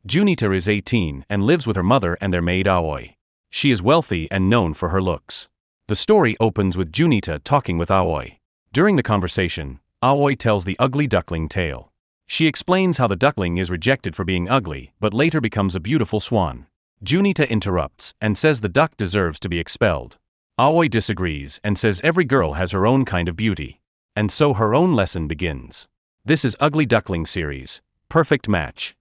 Junita is 18 and lives with her mother and their maid Aoi. She is wealthy and known for her looks. The story opens with Junita talking with Aoi. During the conversation, Aoi tells the ugly duckling tale. She explains how the duckling is rejected for being ugly but later becomes a beautiful swan. Junita interrupts and says the duck deserves to be expelled. Aoi disagrees and says every girl has her own kind of beauty. And so her own lesson begins. This is Ugly Duckling series, Perfect Match.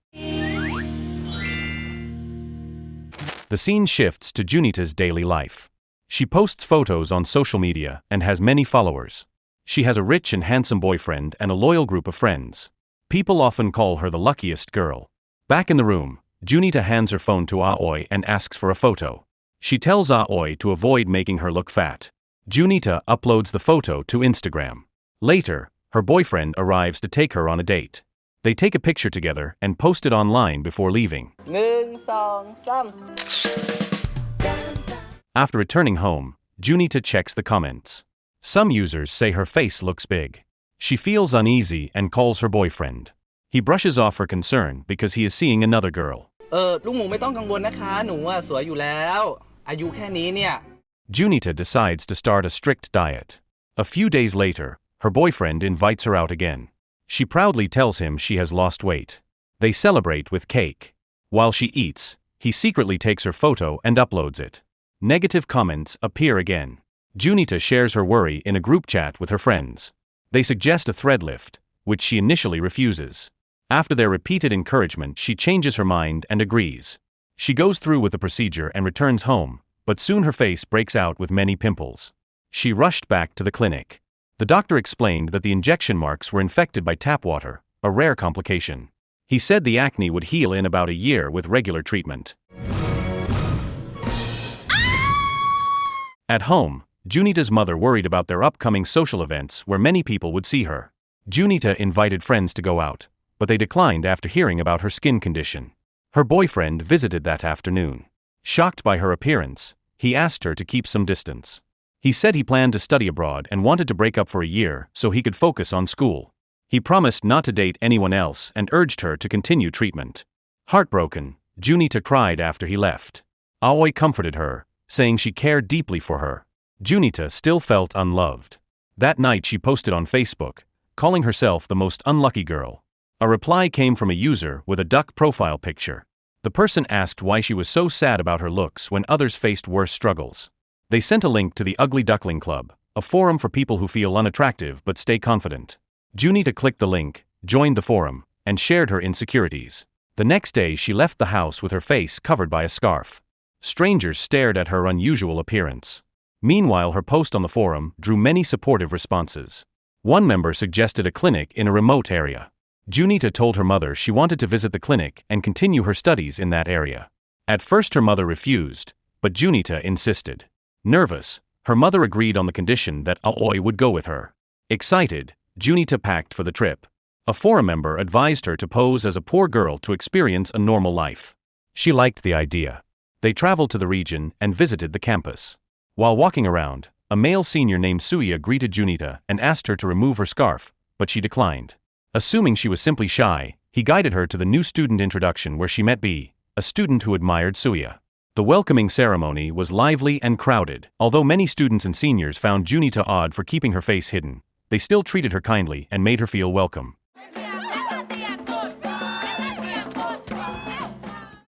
The scene shifts to Junita's daily life. She posts photos on social media and has many followers. She has a rich and handsome boyfriend and a loyal group of friends. People often call her the luckiest girl. Back in the room, Junita hands her phone to Aoi and asks for a photo. She tells Aoi to avoid making her look fat. Junita uploads the photo to Instagram. Later, her boyfriend arrives to take her on a date. They take a picture together and post it online before leaving. 1, 2, 3. After returning home, Junita checks the comments. Some users say her face looks big. She feels uneasy and calls her boyfriend. He brushes off her concern because he is seeing another girl. ลูกหมูไม่ต้องกังวลนะคะหนูสวยอยู่แล้วอายุแค่นี้เนี่ย Junita decides to start a strict diet. A few days later, her boyfriend invites her out again. She proudly tells him she has lost weight. They celebrate with cake. While she eats, he secretly takes her photo and uploads it. Negative comments appear again. Junita shares her worry in a group chat with her friends. They suggest a thread lift, which she initially refuses. After their repeated encouragement, she changes her mind and agrees. She goes through with the procedure and returns home, but soon her face breaks out with many pimples. She rushed back to the clinic. The doctor explained that the injection marks were infected by tap water, a rare complication. He said the acne would heal in about a year with regular treatment. At home, Junita's mother worried about their upcoming social events where many people would see her. Junita invited friends to go out, but they declined after hearing about her skin condition. Her boyfriend visited that afternoon. Shocked by her appearance, he asked her to keep some distance. He said he planned to study abroad and wanted to break up for a year so he could focus on school. He promised not to date anyone else and urged her to continue treatment. Heartbroken, Junita cried after he left. Aoi comforted her, saying she cared deeply for her. Junita still felt unloved. That night she posted on Facebook, calling herself the most unlucky girl. A reply came from a user with a duck profile picture. The person asked why she was so sad about her looks when others faced worse struggles. They sent a link to the Ugly Duckling Club, a forum for people who feel unattractive but stay confident. Junita clicked the link, joined the forum, and shared her insecurities. The next day she left the house with her face covered by a scarf. Strangers stared at her unusual appearance. Meanwhile, her post on the forum drew many supportive responses. One member suggested a clinic in a remote area. Junita told her mother she wanted to visit the clinic and continue her studies in that area. At first her mother refused, but Junita insisted. Nervous, her mother agreed on the condition that Aoi would go with her. Excited, Junita packed for the trip. A forum member advised her to pose as a poor girl to experience a normal life. She liked the idea. They traveled to the region and visited the campus. While walking around, a male senior named Suya greeted Junita and asked her to remove her scarf, but she declined. Assuming she was simply shy, he guided her to the new student introduction where she met B, a student who admired Suya. The welcoming ceremony was lively and crowded. Although many students and seniors found Junita odd for keeping her face hidden, they still treated her kindly and made her feel welcome.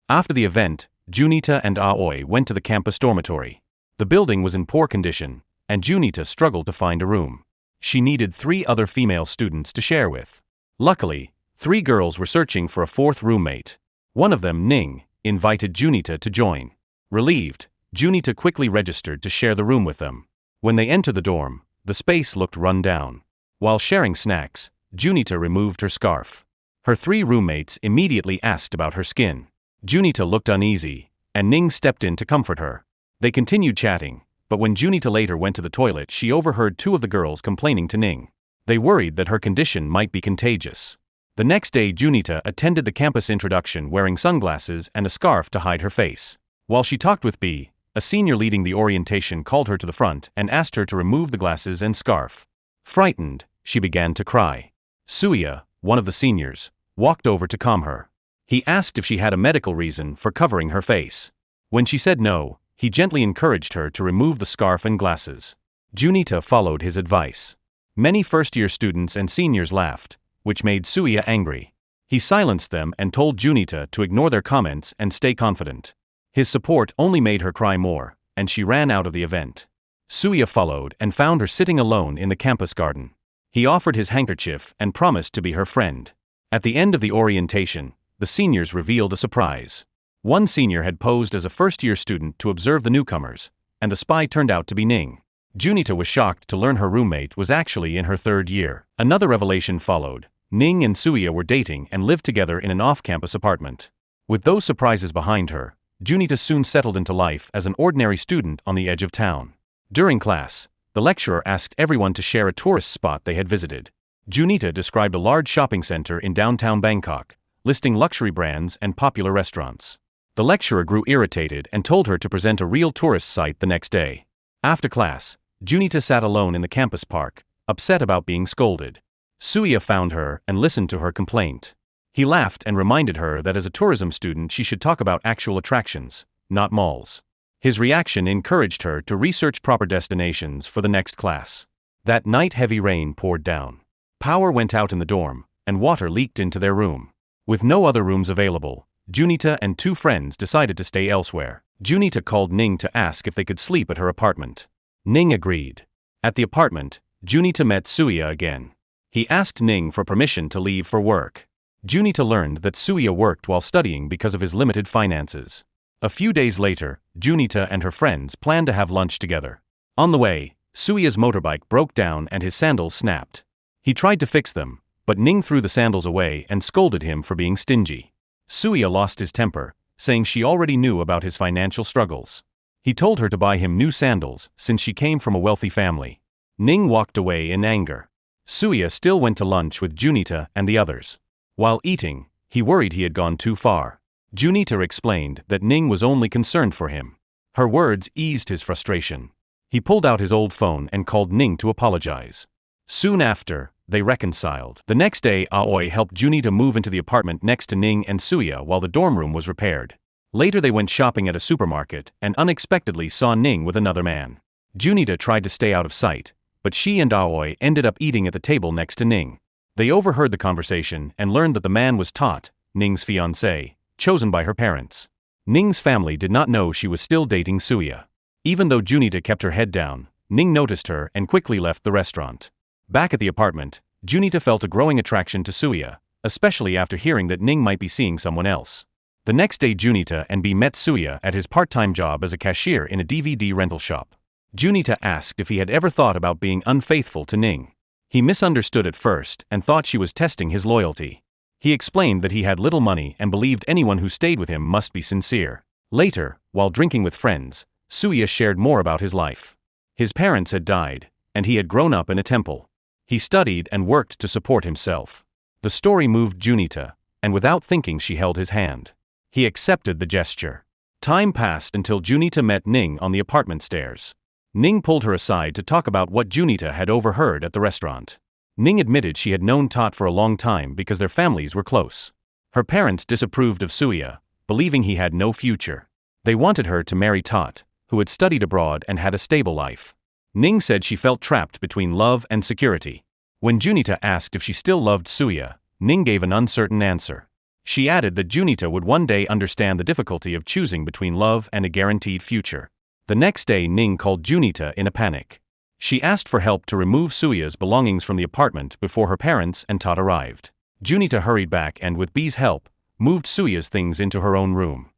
After the event, Junita and Aoi went to the campus dormitory. The building was in poor condition, and Junita struggled to find a room. She needed 3 other female students to share with. Luckily, 3 girls were searching for a 4th roommate. One of them, Ning, invited Junita to join. Relieved, Junita quickly registered to share the room with them. When they entered the dorm, the space looked run down. While sharing snacks, Junita removed her scarf. Her 3 roommates immediately asked about her skin. Junita looked uneasy, and Ning stepped in to comfort her. They continued chatting, but when Junita later went to the toilet, she overheard 2 of the girls complaining to Ning. They worried that her condition might be contagious. The next day, Junita attended the campus introduction wearing sunglasses and a scarf to hide her face. While she talked with B, a senior leading the orientation called her to the front and asked her to remove the glasses and scarf. Frightened, she began to cry. Suya, one of the seniors, walked over to calm her. He asked if she had a medical reason for covering her face. When she said no, he gently encouraged her to remove the scarf and glasses. Junita followed his advice. Many first-year students and seniors laughed, which made Suya angry. He silenced them and told Junita to ignore their comments and stay confident. His support only made her cry more, and she ran out of the event. Suya followed and found her sitting alone in the campus garden. He offered his handkerchief and promised to be her friend. At the end of the orientation, the seniors revealed a surprise. One senior had posed as a first-year student to observe the newcomers, and the spy turned out to be Ning. Junita was shocked to learn her roommate was actually in her third year. Another revelation followed. Ning and Suya were dating and lived together in an off-campus apartment. With those surprises behind her, Junita soon settled into life as an ordinary student on the edge of town. During class, the lecturer asked everyone to share a tourist spot they had visited. Junita described a large shopping center in downtown Bangkok, listing luxury brands and popular restaurants. The lecturer grew irritated and told her to present a real tourist site the next day. After class, Junita sat alone in the campus park, upset about being scolded. Suya found her and listened to her complaint. He laughed and reminded her that as a tourism student she should talk about actual attractions, not malls. His reaction encouraged her to research proper destinations for the next class. That night heavy rain poured down. Power went out in the dorm, and water leaked into their room. With no other rooms available, Junita and two friends decided to stay elsewhere. Junita called Ning to ask if they could sleep at her apartment. Ning agreed. At the apartment, Junita met Suya again. He asked Ning for permission to leave for work. Junita learned that Suya worked while studying because of his limited finances. A few days later, Junita and her friends planned to have lunch together. On the way, Suya's motorbike broke down and his sandals snapped. He tried to fix them, but Ning threw the sandals away and scolded him for being stingy. Suya lost his temper, saying she already knew about his financial struggles. He told her to buy him new sandals since she came from a wealthy family. Ning walked away in anger. Suya still went to lunch with Junita and the others. While eating, he worried he had gone too far. Junita explained that Ning was only concerned for him. Her words eased his frustration. He pulled out his old phone and called Ning to apologize. Soon after, they reconciled. The next day, Aoi helped Junita move into the apartment next to Ning and Suya while the dorm room was repaired. Later they went shopping at a supermarket and unexpectedly saw Ning with another man. Junita tried to stay out of sight, but she and Aoi ended up eating at the table next to Ning. They overheard the conversation and learned that the man was Tot, Ning's fiancé, chosen by her parents. Ning's family did not know she was still dating Suya. Even though Junita kept her head down, Ning noticed her and quickly left the restaurant. Back at the apartment, Junita felt a growing attraction to Suya, especially after hearing that Ning might be seeing someone else. The next day Junita and B met Suya at his part-time job as a cashier in a DVD rental shop. Junita asked if he had ever thought about being unfaithful to Ning. He misunderstood at first and thought she was testing his loyalty. He explained that he had little money and believed anyone who stayed with him must be sincere. Later, while drinking with friends, Suya shared more about his life. His parents had died, and he had grown up in a temple. He studied and worked to support himself. The story moved Junita, and without thinking she held his hand. He accepted the gesture. Time passed until Junita met Ning on the apartment stairs. Ning pulled her aside to talk about what Junita had overheard at the restaurant. Ning admitted she had known Tot for a long time because their families were close. Her parents disapproved of Suya, believing he had no future. They wanted her to marry Tot, who had studied abroad and had a stable life. Ning said she felt trapped between love and security. When Junita asked if she still loved Suya, Ning gave an uncertain answer. She added that Junita would one day understand the difficulty of choosing between love and a guaranteed future. The next day Ning called Junita in a panic. She asked for help to remove Suya's belongings from the apartment before her parents and Tot arrived. Junita hurried back and with B's help, moved Suya's things into her own room.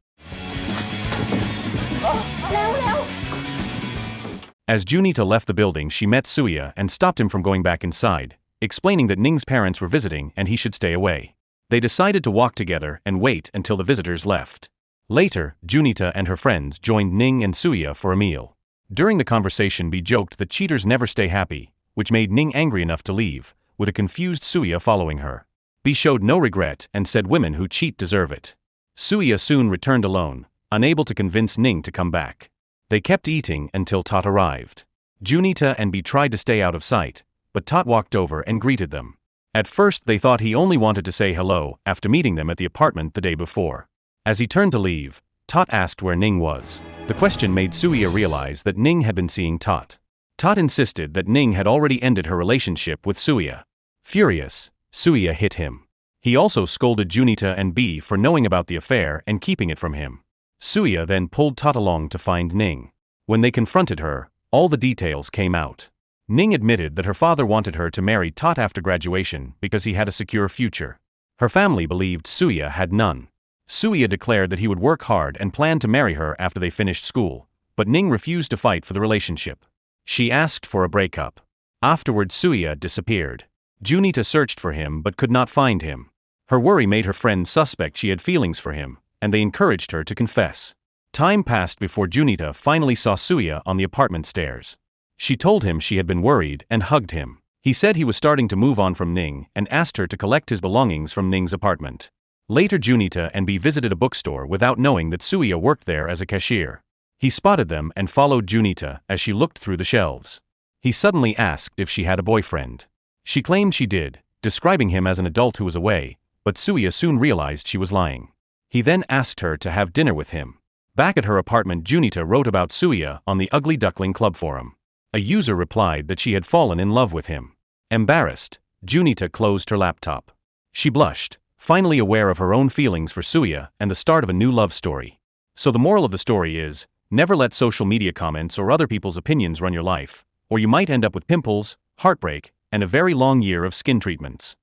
As Junita left the building she met Suya and stopped him from going back inside, explaining that Ning's parents were visiting and he should stay away. They decided to walk together and wait until the visitors left. Later, Junita and her friends joined Ning and Suya for a meal. During the conversation B joked that cheaters never stay happy, which made Ning angry enough to leave, with a confused Suya following her. B showed no regret and said women who cheat deserve it. Suya soon returned alone, unable to convince Ning to come back. They kept eating until Tot arrived. Junita and B tried to stay out of sight, but Tot walked over and greeted them. At first they thought he only wanted to say hello after meeting them at the apartment the day before. As he turned to leave, Tot asked where Ning was. The question made Suya realize that Ning had been seeing Tot. Tot insisted that Ning had already ended her relationship with Suya. Furious, Suya hit him. He also scolded Junita and B for knowing about the affair and keeping it from him. Suya then pulled Tot along to find Ning. When they confronted her, all the details came out. Ning admitted that her father wanted her to marry Tot after graduation because he had a secure future. Her family believed Suya had none. Suya declared that he would work hard and planned to marry her after they finished school, but Ning refused to fight for the relationship. She asked for a breakup. Afterward, Suya disappeared. Junita searched for him but could not find him. Her worry made her friends suspect she had feelings for him, and they encouraged her to confess. Time passed before Junita finally saw Suya on the apartment stairs. She told him she had been worried and hugged him. He said he was starting to move on from Ning and asked her to collect his belongings from Ning's apartment. Later, Junita and B visited a bookstore without knowing that Suya worked there as a cashier. He spotted them and followed Junita as she looked through the shelves. He suddenly asked if she had a boyfriend. She claimed she did, describing him as an adult who was away, but Suya soon realized she was lying. He then asked her to have dinner with him. Back at her apartment, Junita wrote about Suya on the Ugly Duckling Club forum. A user replied that she had fallen in love with him. Embarrassed, Junita closed her laptop. She blushed, finally aware of her own feelings for Suya and the start of a new love story. So the moral of the story is, never let social media comments or other people's opinions run your life, or you might end up with pimples, heartbreak, and a very long year of skin treatments.